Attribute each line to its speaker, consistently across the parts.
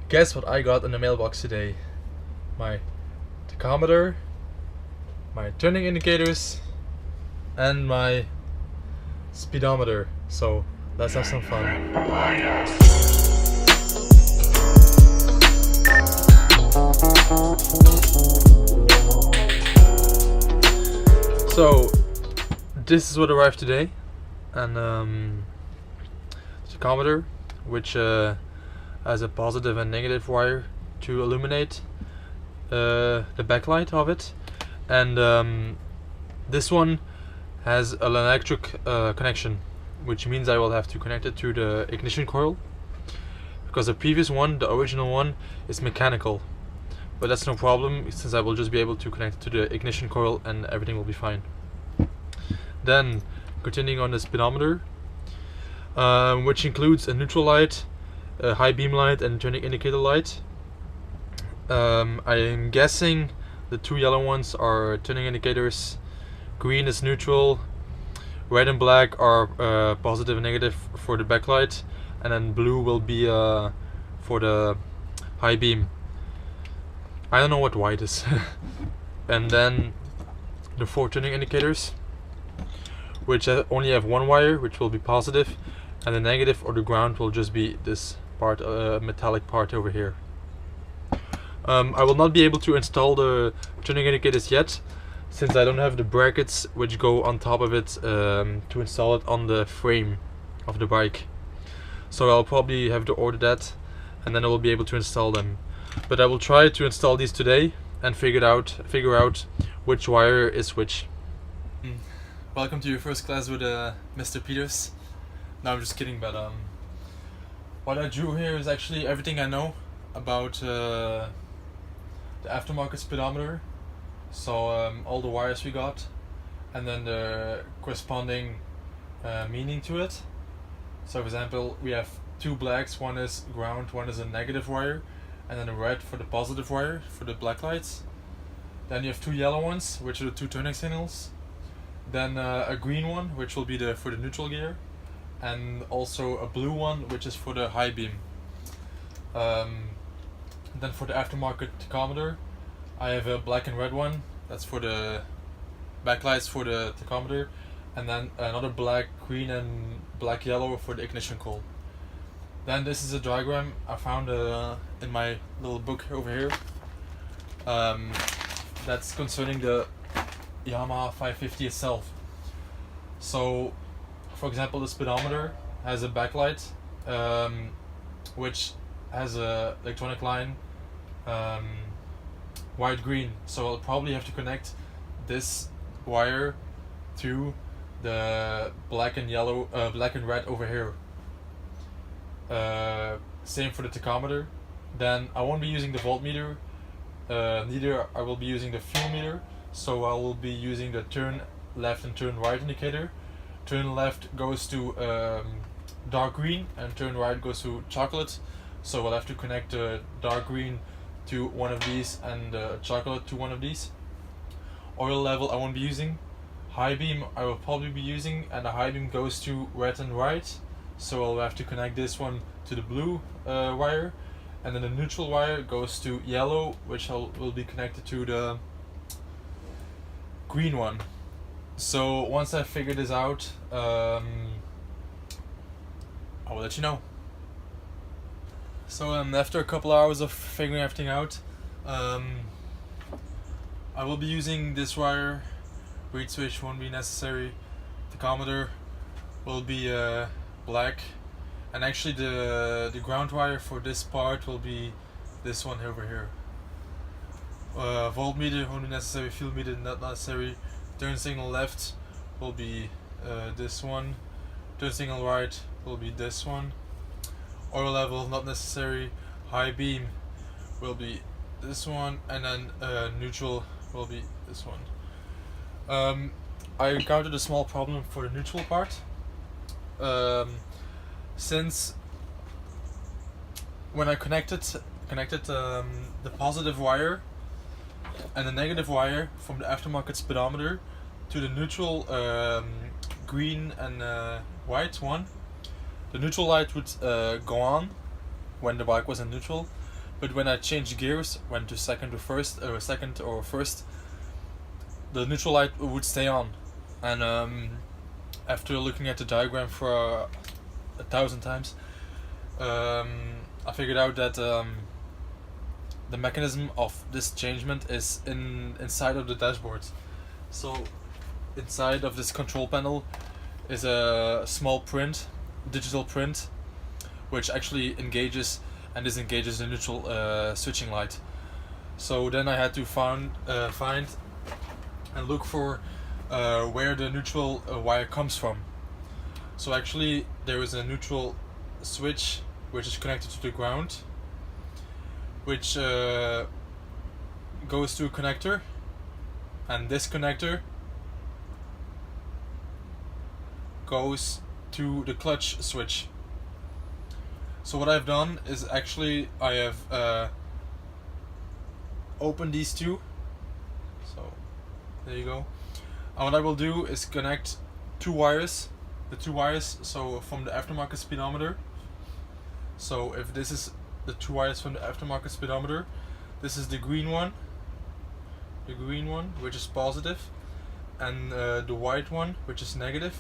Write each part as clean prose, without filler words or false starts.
Speaker 1: Guess what I got in the mailbox today? My tachometer, my turning indicators, and my speedometer. So let's have some fun. So this is what arrived today, and tachometer, which has a positive and negative wire to illuminate the backlight of it, and this one has an electric connection, which means I will have to connect it to the ignition coil, because the previous one, the original one, is mechanical. But that's no problem, since I will just be able to connect it to the ignition coil and everything will be fine. Then, continuing on the speedometer, which includes a neutral light, a high beam light, and turning indicator light. I am guessing the two yellow ones are turning indicators, green is neutral, red and black are positive and negative for the backlight, and then blue will be for the high beam. I don't know what white is. And then the four turning indicators, which only have one wire, which will be positive, and the negative or the ground will just be this part, metallic part over here. I will not be able to install the turning indicators yet, since I don't have the brackets which go on top of it to install it on the frame of the bike. So I'll probably have to order that, and then I will be able to install them. But I will try to install these today and figure out which wire is which. Welcome to your first class with Mr. Peters. No, I'm just kidding, but what I drew here is actually everything I know about the aftermarket speedometer. So all the wires we got, and then the corresponding meaning to it. So for example, we have two blacks, one is ground, one is a negative wire, and then a red for the positive wire for the black lights. Then you have two yellow ones, which are the two turning signals. Then a green one, which will be for the neutral gear, and also a blue one, which is for the high beam. Then for the aftermarket tachometer, I have a black and red one, that's for the backlights for the tachometer, and then another black, green, and black yellow for the ignition coil. Then this is a diagram I found in my little book over here. That's concerning the Yamaha 550 itself. So, for example, the speedometer has a backlight, which has a electronic line, white green. So I'll probably have to connect this wire to the black and yellow, black and red over here. Same for the tachometer. Then I won't be using the voltmeter, neither I will be using the fuel meter. So I will be using the turn left and turn right indicator. Turn left goes to dark green and turn right goes to chocolate. So we'll have to connect the dark green to one of these and chocolate to one of these. Oil level I won't be using. High beam I will probably be using, and the high beam goes to red and right. So I'll have to connect this one to the blue wire, and then the neutral wire goes to yellow, which will be connected to the green one. So once I figure this out, I will let you know. So after a couple hours of figuring everything out, I will be using this wire. Reed switch won't be necessary. Tachometer will be black, and actually the ground wire for this part will be this one over here. Voltmeter won't be necessary, fuel meter not necessary. Turn signal left will be this one. Turn signal right will be this one. Oil level not necessary. High beam will be this one, and then neutral will be this one. I encountered a small problem for the neutral part. Since when I connected the positive wire and the negative wire from the aftermarket speedometer to the neutral green and white one, the neutral light would go on when the bike was in neutral, but when I changed gears, went to second or first, the neutral light would stay on. And after looking at the diagram for 1,000 times, I figured out that the mechanism of this changement is inside of the dashboard. So inside of this control panel is a small digital print, which actually engages and disengages the neutral switching light. So then I had to find and look for where the neutral wire comes from. So actually there is a neutral switch which is connected to the ground, which goes to a connector, and this connector goes to the clutch switch. So what I've done is actually I have opened these two. So there you go. And what I will do is connect the two wires. So from the aftermarket speedometer. So if this is the two wires from the aftermarket speedometer, this is the green one, which is positive, and the white one, which is negative.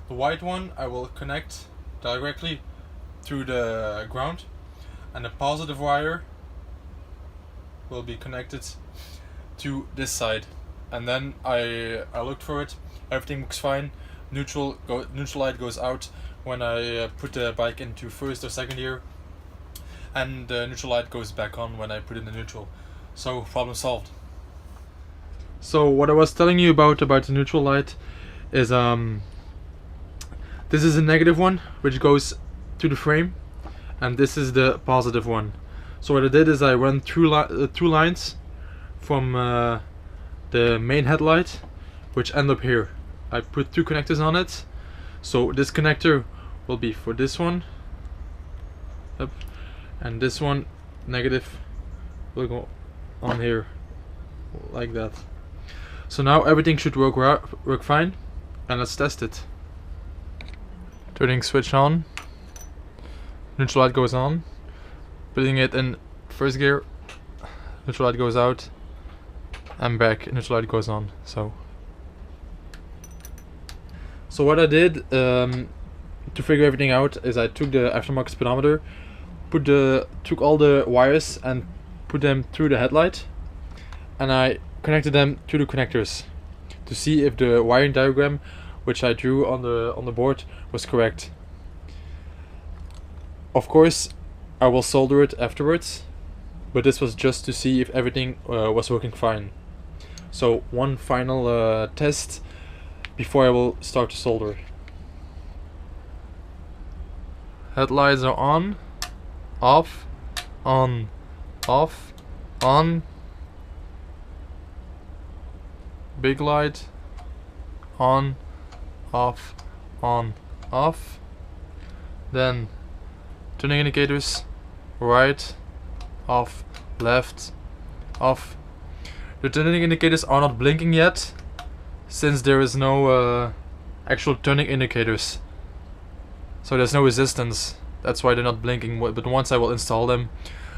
Speaker 1: The white one I will connect directly through the ground, and the positive wire will be connected to this side. And then I looked for it. Everything looks fine. Neutral light goes out when I put the bike into first or second gear, and the neutral light goes back on when I put it in the neutral. So problem solved. So what I was telling you about the neutral light is this is a negative one which goes to the frame, and this is the positive one. So what I did is I ran through two lines from the main headlight, which end up here. I put two connectors on it. So this connector will be for this one, up, and this one, negative, will go on here, like that. So now everything should work fine, and let's test it. Turning switch on, neutral light goes on, putting it in first gear, neutral light goes out, and back, neutral light goes on. So what I did to figure everything out is I took the aftermarket speedometer, took all the wires and put them through the headlight, and I connected them to the connectors to see if the wiring diagram which I drew on the board was correct. Of course I will solder it afterwards, but this was just to see if everything was working fine. So one final test before I will start to solder. Headlights are on, off, on, off, on. Big light, on, off, on, off. Then turning indicators, right, off, left, off. The turning indicators are not blinking yet, since there is no actual turning indicators. So there's no resistance. That's why they're not blinking. But once I will install them,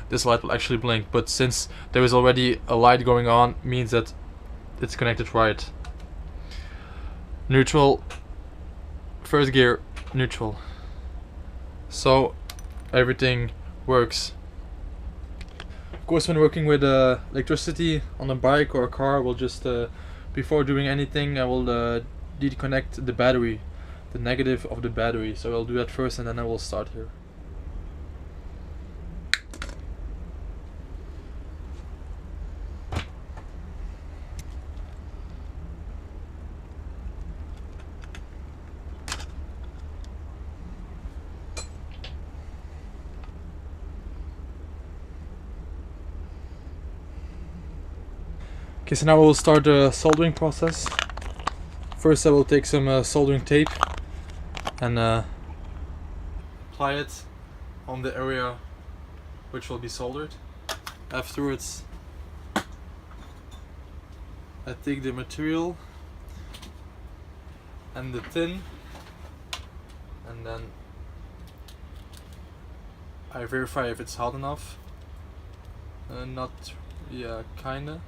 Speaker 1: this light will actually blink. But since there is already a light going on, means that it's connected right. Neutral, first gear, neutral. So everything works. Of course, when working with electricity on a bike or a car, we'll just before doing anything, I will disconnect the battery, the negative of the battery. So I'll do that first, and then I will start here. Okay, so now we'll start the soldering process. First I will take some soldering tape and apply it on the area which will be soldered. Afterwards I take the material and the tin, and then I verify if it's hot enough. Not, yeah, kinda.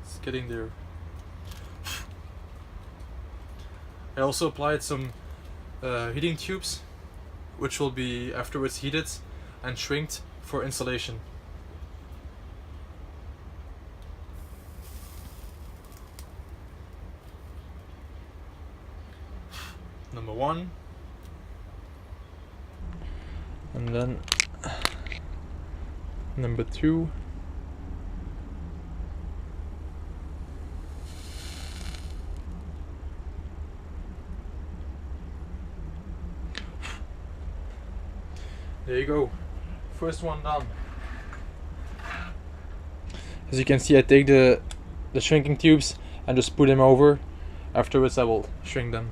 Speaker 1: It's getting there. I also applied some heating tubes, which will be afterwards heated and shrinked for installation. Number 1. And then number 2. There you go. First one done. As you can see, I take the shrinking tubes and just put them over. Afterwards I will shrink them.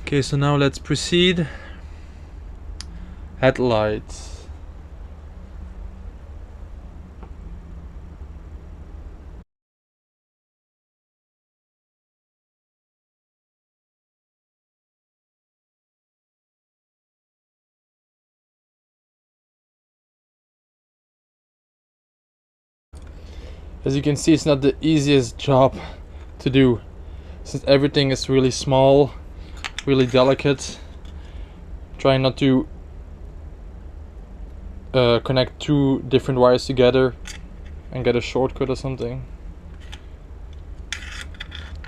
Speaker 1: Okay, so now let's proceed. Headlights. As you can see, it's not the easiest job to do, since everything is really small, really delicate. Trying not to connect 2 different wires together and get a shortcut or something.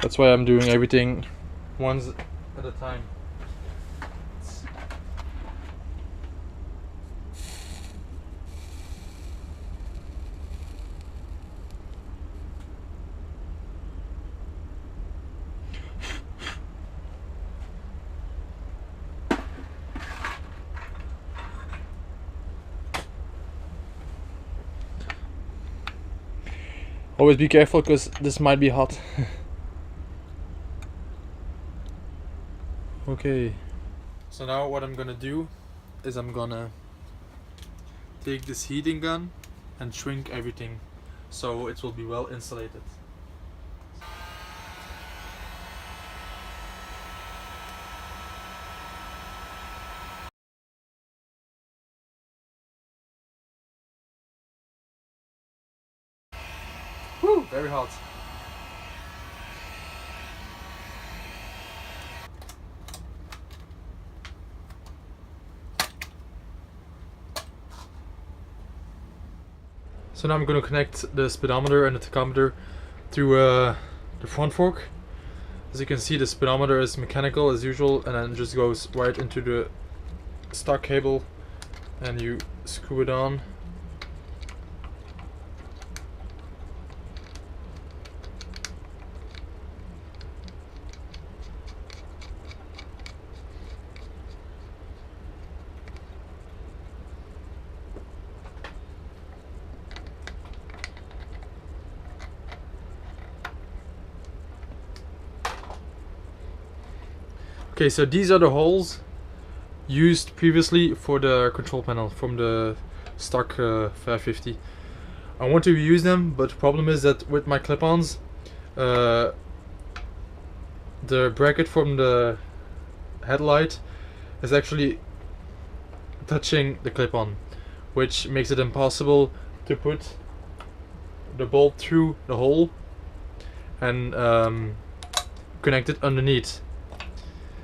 Speaker 1: That's why I'm doing everything once at a time. Always be careful, because this might be hot. Okay. So now what I'm gonna do is I'm gonna take this heating gun and shrink everything so it will be well insulated. Woo! Very hot. So now I'm going to connect the speedometer and the tachometer to the front fork. As you can see, the speedometer is mechanical as usual, and then just goes right into the stock cable and you screw it on. Okay, so these are the holes used previously for the control panel from the stock 550. I want to reuse them, but the problem is that with my clip-ons, the bracket from the headlight is actually touching the clip-on, which makes it impossible to put the bolt through the hole and connect it underneath.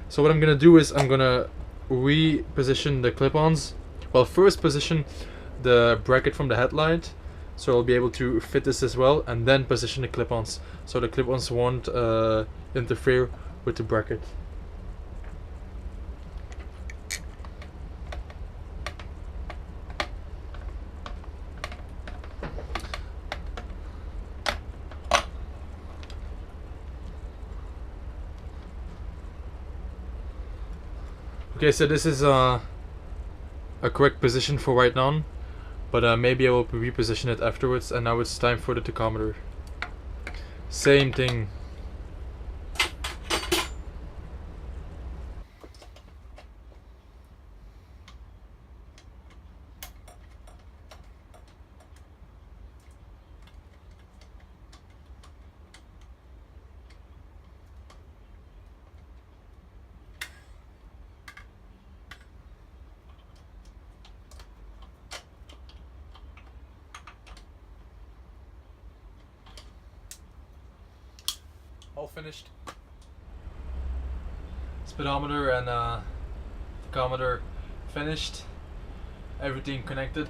Speaker 1: So what I'm gonna do is I'm gonna reposition the clip-ons. Well, first position the bracket from the headlight, so I'll be able to fit this as well, and then position the clip-ons, so the clip-ons won't interfere with the bracket. Okay, so this is a correct position for right now, but maybe I will reposition it afterwards, and now it's time for the tachometer. Same thing. all finished. Speedometer and tachometer finished. Everything connected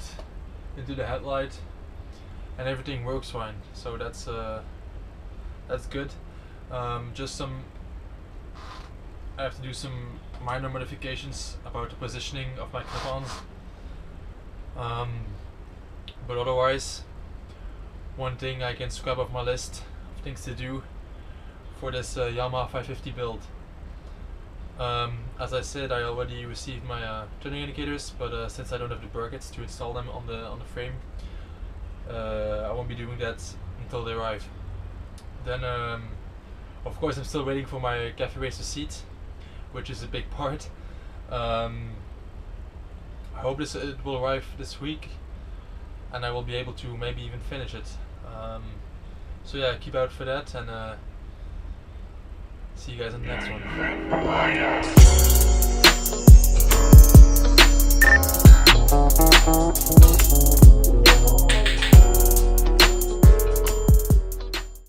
Speaker 1: into the headlight, and everything works fine. So that's good. Just I have to do some minor modifications about the positioning of my clip-ons. But otherwise, one thing I can scrap off my list of things to do for this Yamaha 550 build. As I said, I already received my turning indicators, but since I don't have the brackets to install them on the frame, I won't be doing that until they arrive. Then, of course, I'm still waiting for my cafe racer seat, which is a big part. I hope it will arrive this week, and I will be able to maybe even finish it. So yeah, keep out for that, and see you guys in the next one.